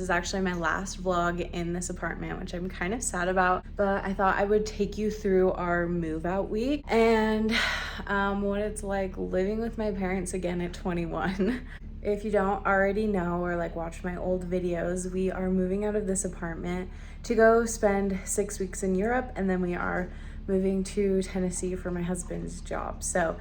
is actually my last vlog in this apartment, which I'm kind of sad about, but I thought I would take you through our move out week and what it's like living with my parents again at 21. If you don't already know or like watch my old videos, we are moving out of this apartment to go spend 6 weeks in Europe, and then we are moving to Tennessee for my husband's job. So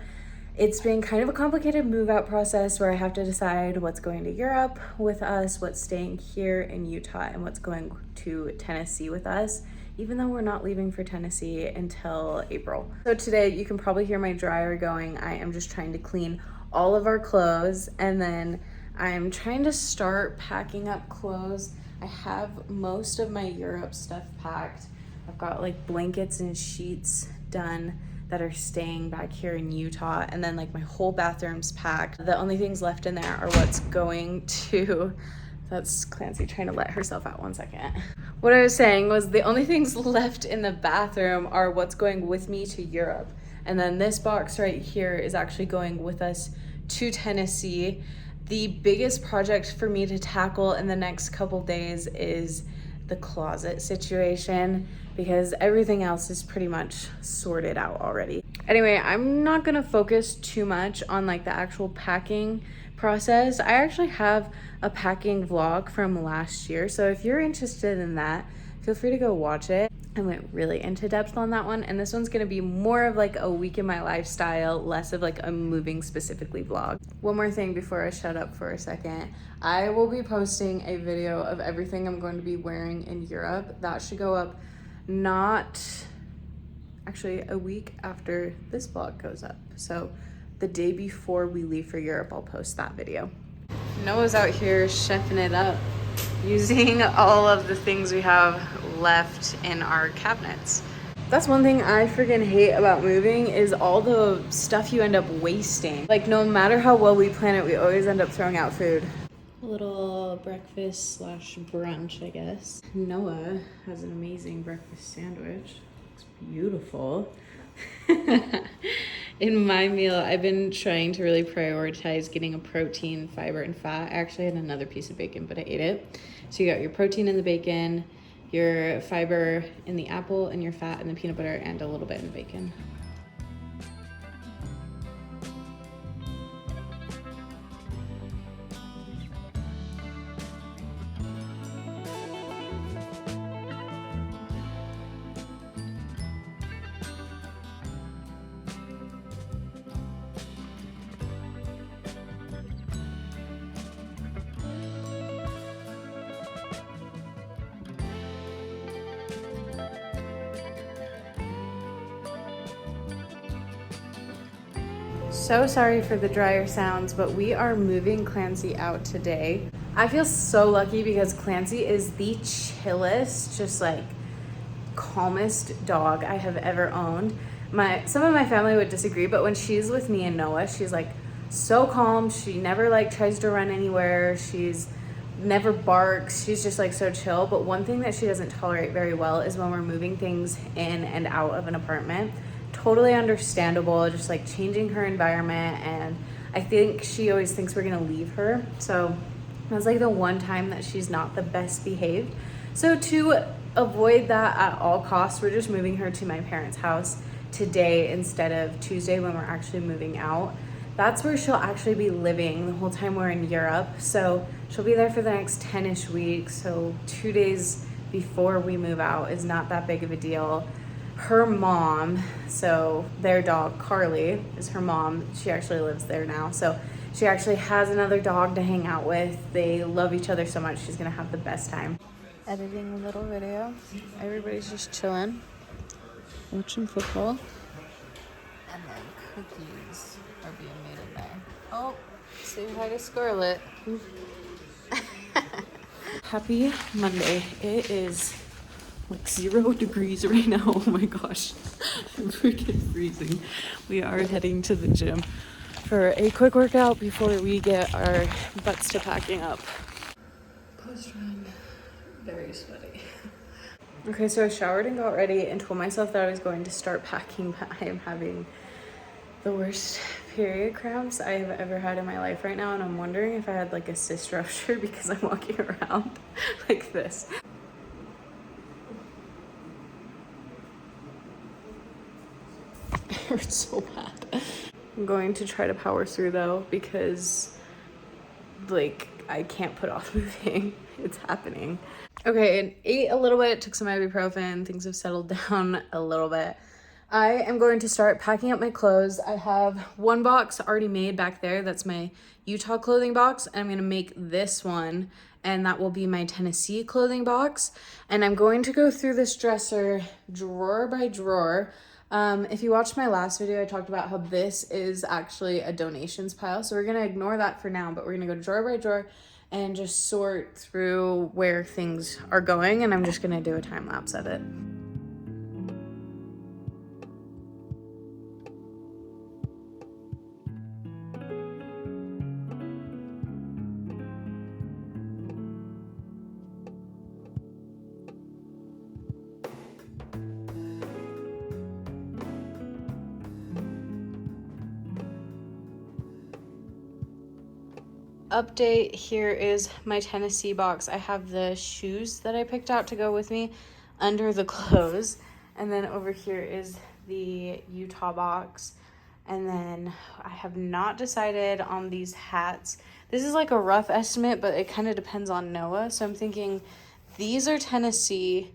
it's been kind of a complicated move out process where I have to decide what's going to Europe with us, what's staying here in Utah, and what's going to Tennessee with us, even though we're not leaving for Tennessee until April. So today you can probably hear my dryer going. I am just trying to clean all of our clothes, and then I'm trying to start packing up clothes. I have most of my Europe stuff packed. I've got like blankets and sheets done that are staying back here in Utah, and then like my whole bathroom's packed. The only things left in there are what's going to, that's Clancy trying to let herself out, 1 second. What I was saying was the only things left in the bathroom are what's going with me to Europe. And then this box right here is actually going with us to Tennessee. The biggest project for me to tackle in the next couple days is the closet situation, because everything else is pretty much sorted out already. Anyway, I'm not gonna focus too much on like the actual packing process. I actually have a packing vlog from last year, so if you're interested in that, feel free to go watch it. I went really into depth on that one, and this one's gonna be more of like a week in my lifestyle, less of like a moving specifically vlog. One more thing before I shut up for a second. I will be posting a video of everything I'm going to be wearing in Europe. That should go up not actually a week after this vlog goes up. So the day before we leave for Europe, I'll post that video. Noah's out here chefing it up, using all of the things we have left in our cabinets. That's one thing I freaking hate about moving, is all the stuff you end up wasting. Like no matter how well we plan it, we always end up throwing out food. A little breakfast slash brunch, I guess. Noah has an amazing breakfast sandwich. It's beautiful. In my meal, I've been trying to really prioritize getting a protein, fiber, and fat. I actually had another piece of bacon, but I ate it. So you got your protein in the bacon, your fiber in the apple, and your fat in the peanut butter, and a little bit in the bacon. So sorry for the dryer sounds, but we are moving Clancy out today. I feel so lucky because Clancy is the chillest, just like calmest dog I have ever owned. Some of my family would disagree, but when she's with me and Noah, she's like so calm. She never like tries to run anywhere. She's never barks. She's just like so chill. But one thing that she doesn't tolerate very well is when we're moving things in and out of an apartment. Totally understandable, just like changing her environment, and I think she always thinks we're gonna leave her. So that's like the one time that she's not the best behaved. So to avoid that at all costs, we're just moving her to my parents' house today instead of Tuesday when we're actually moving out. That's where she'll actually be living the whole time we're in Europe. So she'll be there for the next 10-ish weeks. So 2 days before we move out is not that big of a deal. Her mom, so their dog Carly is her mom. She actually lives there now, so she actually has another dog to hang out with. They love each other so much. She's gonna have the best time. Editing a little video. Everybody's just chilling, watching football, and then cookies are being made in there. Oh, say hi to Scarlett. Happy Monday. It is like 0 degrees right now. Oh my gosh, I'm freaking freezing. We are heading to the gym for a quick workout before we get our butts to packing up. Post run, very sweaty. Okay, so I showered and got ready and told myself that I was going to start packing, but I am having the worst period cramps I have ever had in my life right now, and I'm wondering if I had like a cyst rupture because I'm walking around like this. It hurts so bad. I'm going to try to power through though, because like I can't put off moving. It's happening. Okay, and ate a little bit, took some ibuprofen. Things have settled down a little bit. I am going to start packing up my clothes. I have one box already made back there. That's my Utah clothing box. And I'm going to make this one, and that will be my Tennessee clothing box. And I'm going to go through this dresser drawer by drawer. If you watched my last video, I talked about how this is actually a donations pile. So we're going to ignore that for now, but we're going to go drawer by drawer and just sort through where things are going. And I'm just going to do a time lapse of it. Update, here is my Tennessee box. I have the shoes that I picked out to go with me under the clothes, and then over here is the Utah box. And then I have not decided on these hats. This is like a rough estimate, but it kind of depends on Noah. So I'm thinking these are Tennessee,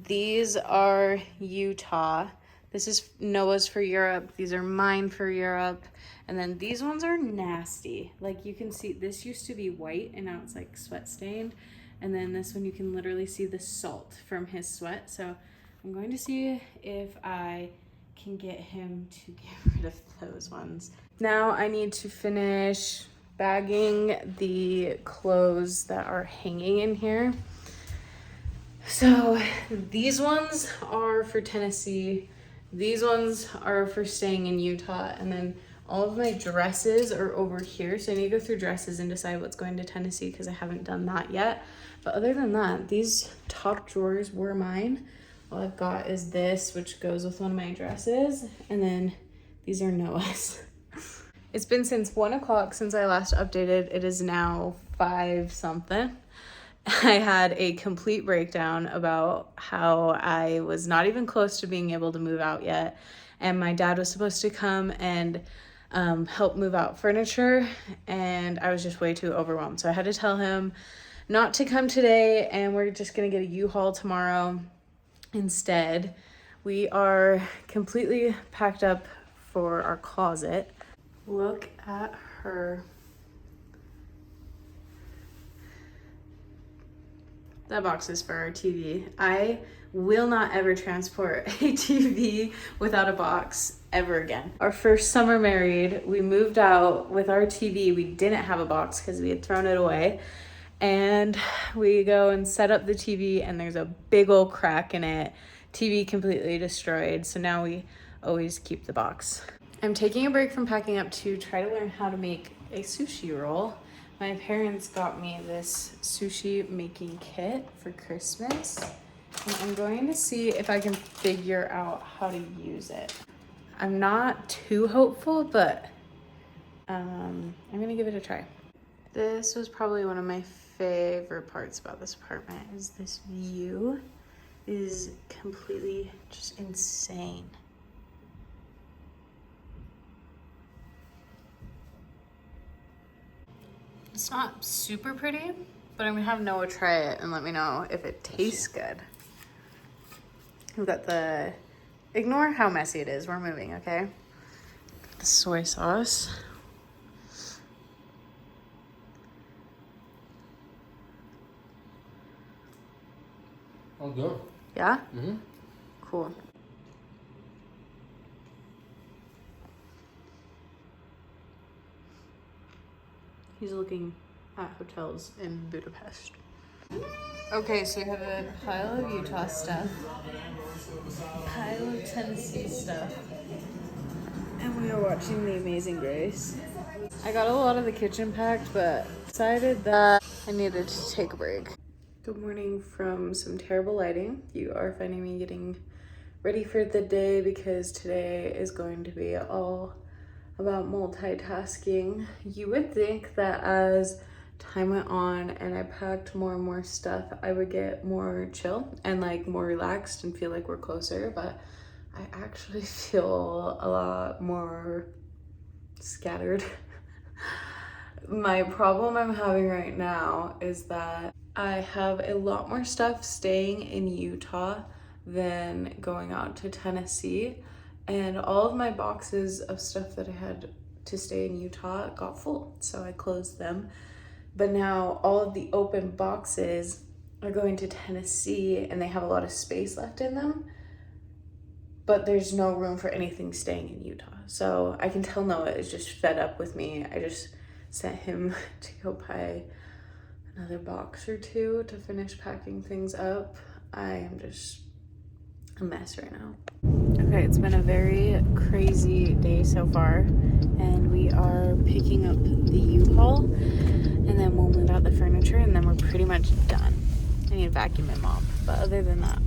these are Utah, this is Noah's for Europe, these are mine for Europe. And then these ones are nasty. Like you can see, this used to be white and now it's like sweat stained. And then this one, you can literally see the salt from his sweat. So I'm going to see if I can get him to get rid of those ones. Now I need to finish bagging the clothes that are hanging in here. So these ones are for Tennessee. These ones are for staying in Utah. And then all of my dresses are over here. So I need to go through dresses and decide what's going to Tennessee because I haven't done that yet. But other than that, these top drawers were mine. All I've got is this, which goes with one of my dresses. And then these are Noah's. It's been since 1 o'clock since I last updated. It is now 5 something. I had a complete breakdown about how I was not even close to being able to move out yet. And my dad was supposed to come and help move out furniture, and I was just way too overwhelmed. So I had to tell him not to come today, and we're just gonna get a U-Haul tomorrow instead. We are completely packed up for our closet. Look at her. That box is for our TV. I will not ever transport a TV without a box ever again. Our first summer married, we moved out with our TV. We didn't have a box because we had thrown it away. And we go and set up the TV and there's a big old crack in it. TV completely destroyed. So now we always keep the box. I'm taking a break from packing up to try to learn how to make a sushi roll. My parents got me this sushi making kit for Christmas, and I'm going to see if I can figure out how to use it. I'm not too hopeful, but I'm gonna give it a try. This was probably one of my favorite parts about this apartment is this view is completely just insane. It's not super pretty, but I'm gonna have Noah try it and let me know if it tastes good. We've got the, ignore how messy it is, we're moving, okay? The soy sauce. Oh, good. Yeah? Mm-hmm. Cool. He's looking at hotels in Budapest. Okay, so we have a pile of Utah stuff, pile of Tennessee stuff, and we are watching The Amazing Grace. I got a lot of the kitchen packed, but decided that I needed to take a break. Good morning from some terrible lighting. You are finding me getting ready for the day because today is going to be all about multitasking. You would think that as time went on and I packed more and more stuff, I would get more chill and like more relaxed and feel like we're closer, but I actually feel a lot more scattered. My problem I'm having right now is that I have a lot more stuff staying in Utah than going out to Tennessee, and all of my boxes of stuff that I had to stay in Utah got full, so I closed them. But now all of the open boxes are going to Tennessee and they have a lot of space left in them, but there's no room for anything staying in Utah. So I can tell Noah is just fed up with me. I just sent him to go buy another box or two to finish packing things up. I am just a mess right now. Okay, it's been a very crazy day so far, and we are picking up the U-Haul, and then we'll move out the furniture, and then we're pretty much done. I need to vacuum and mop, but other than that,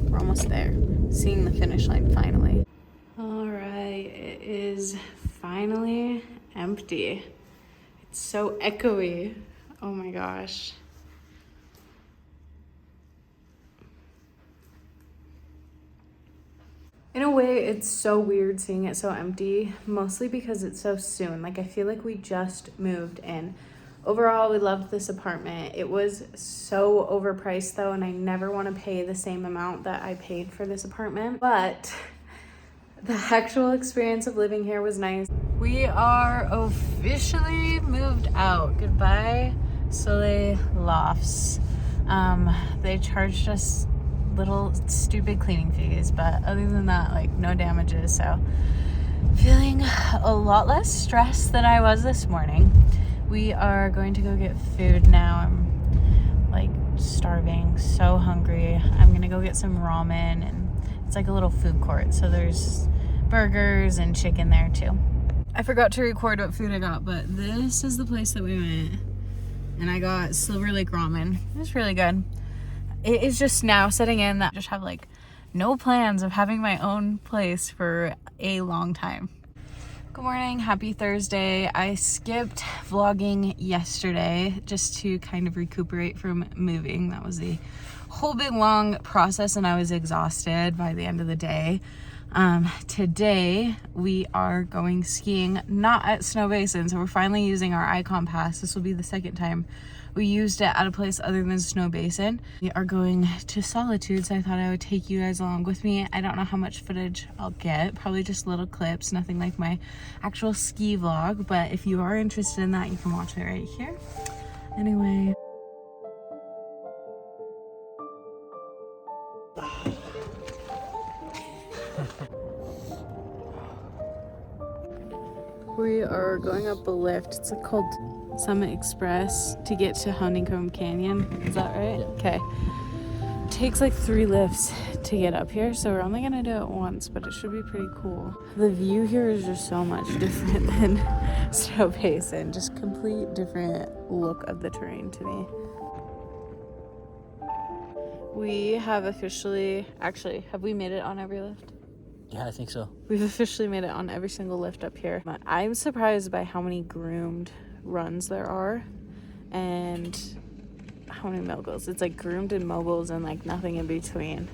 we're almost there. Seeing the finish line finally. All right, it is finally empty. It's so echoey. Oh my gosh. In a way, it's so weird seeing it so empty, mostly because it's so soon. Like, I feel like we just moved in. Overall, we loved this apartment. It was so overpriced though, and I never want to pay the same amount that I paid for this apartment. But the actual experience of living here was nice. We are officially moved out. Goodbye, Soleil Lofts. They charged us little stupid cleaning fees, but other than that, like, no damages. So feeling a lot less stressed than I was this morning. We are going to go get food now. I'm like starving, so hungry. I'm gonna go get some ramen, and it's like a little food court, so there's burgers and chicken there too. I forgot to record what food I got, but this is the place that we went, and I got Silver Lake ramen. It was really good. It is just now setting in that I just have like no plans of having my own place for a long time. Good morning, happy Thursday. I skipped vlogging yesterday just to kind of recuperate from moving. That was a whole big long process and I was exhausted by the end of the day. Today we are going skiing, not at Snow Basin, so we're finally using our IKON pass. This will be the second time we used it at a place other than Snow Basin. We are going to Solitude, so I thought I would take you guys along with me. I don't know how much footage I'll get, probably just little clips, nothing like my actual ski vlog, but if you are interested in that, you can watch it right here. Anyway. We are going up a lift. It's called Summit Express to get to Honeycomb Canyon. Is that right? Yeah. Okay. It takes like 3 lifts to get up here, so we're only gonna do it once, but it should be pretty cool. The view here is just so much different than Snow Basin. Just complete different look of the terrain to me. We have officially, actually, have we made it on every lift? Yeah, I think so. We've officially made it on every single lift up here. I'm surprised by how many groomed runs there are and how many moguls. It's like groomed and moguls and like nothing in between.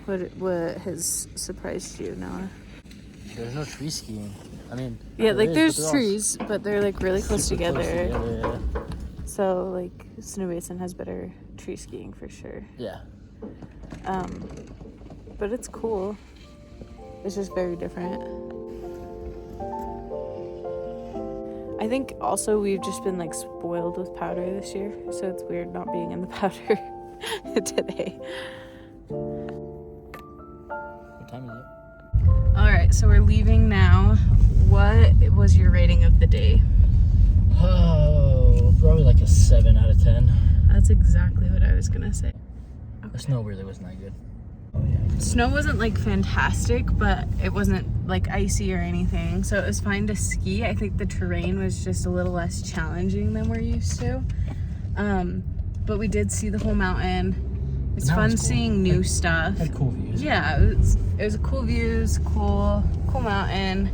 What has surprised you, Noah? There's no tree skiing. I mean, yeah, like there's all trees, but they're like really close together. Yeah. So like Snow Basin has better tree skiing for sure. Yeah. But it's cool. It's just very different. I think also we've just been like spoiled with powder this year, so it's weird not being in the powder today. What time is it? All right, so we're leaving now. What was your rating of the day? Oh, probably like a 7 out of 10. That's exactly what I was gonna say. The snow really wasn't that good. Oh yeah. Snow wasn't like fantastic, but it wasn't like icy or anything, so it was fine to ski. I think the terrain was just a little less challenging than we're used to. But we did see the whole mountain. It's fun cool. Seeing new stuff. Had cool views. Yeah, it was cool views, cool mountain.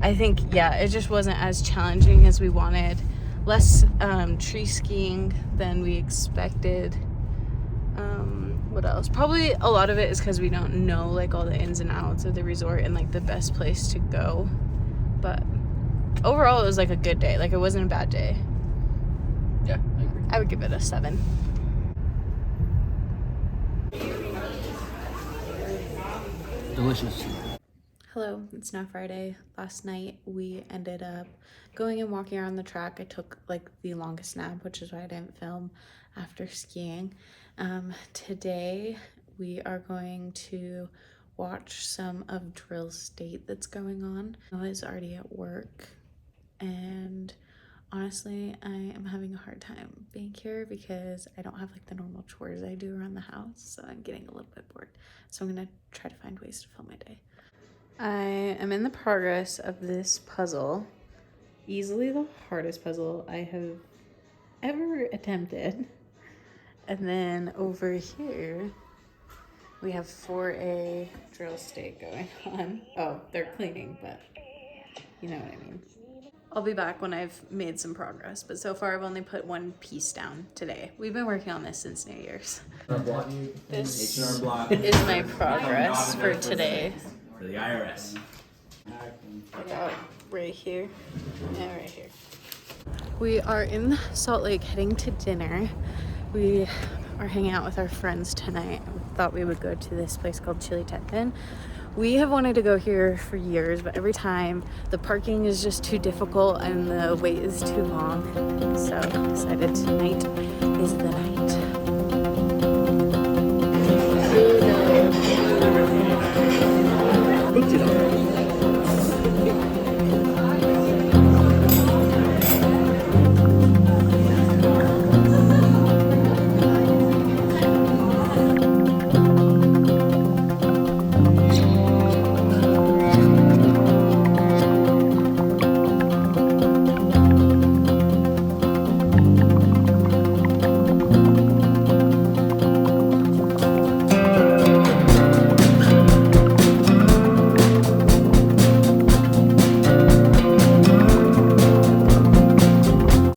I think, yeah, it just wasn't as challenging as we wanted. Less tree skiing than we expected. What else? Probably a lot of it is because we don't know like all the ins and outs of the resort and like the best place to go. But overall, it was like a good day. Like, it wasn't a bad day. Yeah, I agree. I would give it a 7. Delicious. Hello, it's now Friday. Last night we ended up going and walking around the track. I took like the longest nap, which is why I didn't film after skiing. Today we are going to watch some of Drill State that's going on. I was already at work, and honestly, I am having a hard time being here because I don't have like the normal chores I do around the house, so I'm getting a little bit bored. So I'm gonna try to find ways to fill my day. I am in the progress of this puzzle. Easily the hardest puzzle I have ever attempted. And then over here, we have 4A Drill State going on. Oh, they're cleaning, but you know what I mean. I'll be back when I've made some progress, but so far I've only put one piece down today. We've been working on this since New Year's. This is my progress for today. For the IRS. I got right here and right here. We are in Salt Lake heading to dinner. We are hanging out with our friends tonight. We thought we would go to this place called Chili Teppan. We have wanted to go here for years, but every time the parking is just too difficult and the wait is too long. So I decided tonight is the night.